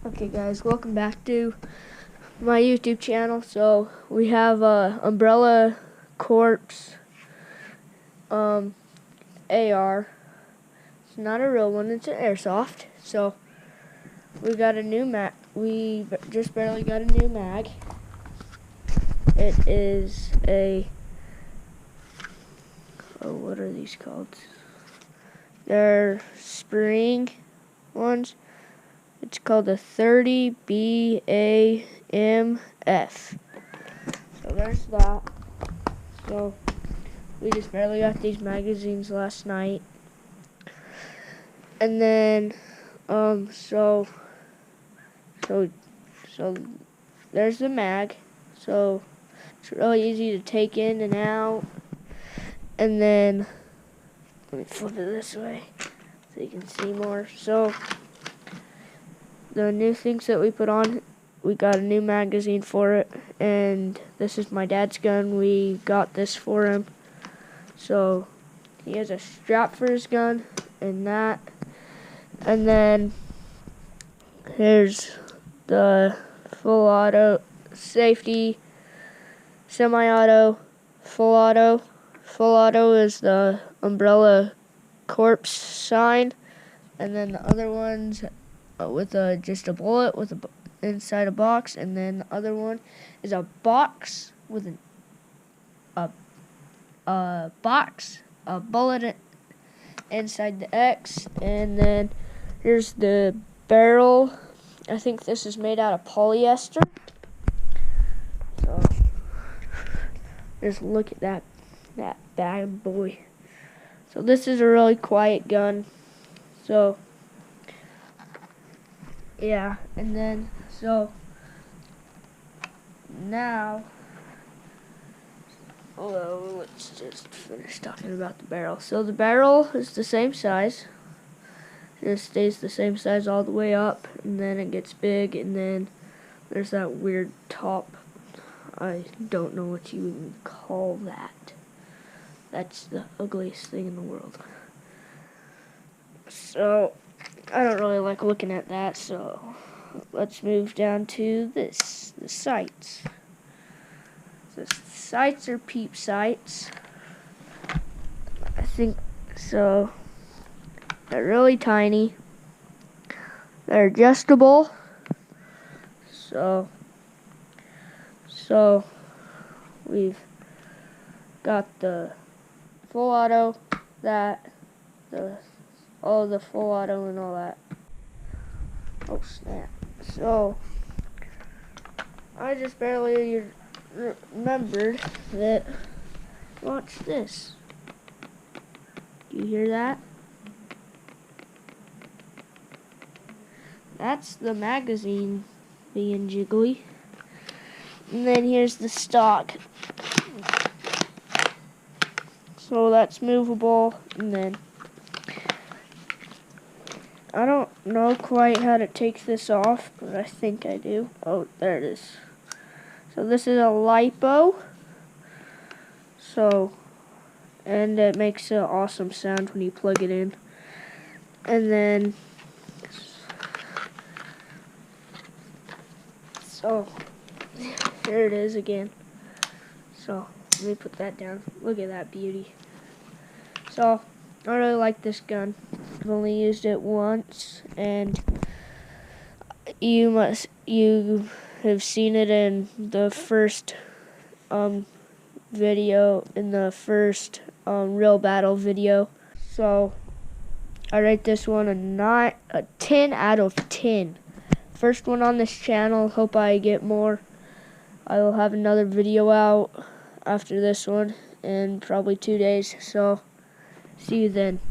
Okay guys, welcome back to my YouTube channel. So we have Umbrella Corp's AR. It's not a real one, it's an airsoft. So we got a new mag. We just barely got a new mag. It is a, what are these called? They're spring ones. It's called a 30 BAMF. So there's that. So we just barely got these magazines last night. And then so there's the mag. So it's really easy to take in and out. And then let me flip it this way so you can see more. So the new things that we put on, we got a new magazine for it, and this is my dad's gun. We got this for him. So he has a strap for his gun and that. And then here's the full auto, safety, semi-auto, full auto. Full auto is the Umbrella Corp sign, and then the other one's with just a bullet with inside a box, and then the other one is a box with a bullet inside the X. And then here's the barrel. I think this is made out of polyester. So just look at that bad boy. So this is a really quiet gun. So yeah, and then so now, let's just finish talking about the barrel. So the barrel is the same size. It stays the same size all the way up, and then it gets big, and then there's that weird top. I don't know what you would call that. That's the ugliest thing in the world. So I don't really like looking at that, so let's move down to this, the sights. The sights are peep sights. I think so. They're really tiny. They're adjustable. So we've got the full auto, all the full auto and all that. Oh snap. So I just barely remembered that. Watch this. Do you hear that? That's the magazine being jiggly. And then here's the stock. So that's movable, and then I don't know quite how to take this off, but I think I do. Oh, there it is. So this is a lipo. And it makes an awesome sound when you plug it in. And then so here it is again. So let me put that down. Look at that beauty. So I really like this gun. I've only used it once, and you have seen it in the first video, in the first real battle video. So I rate this one a 10 out of 10. First one on this channel. Hope I get more. I will have another video out after this one in probably 2 days. So see you then.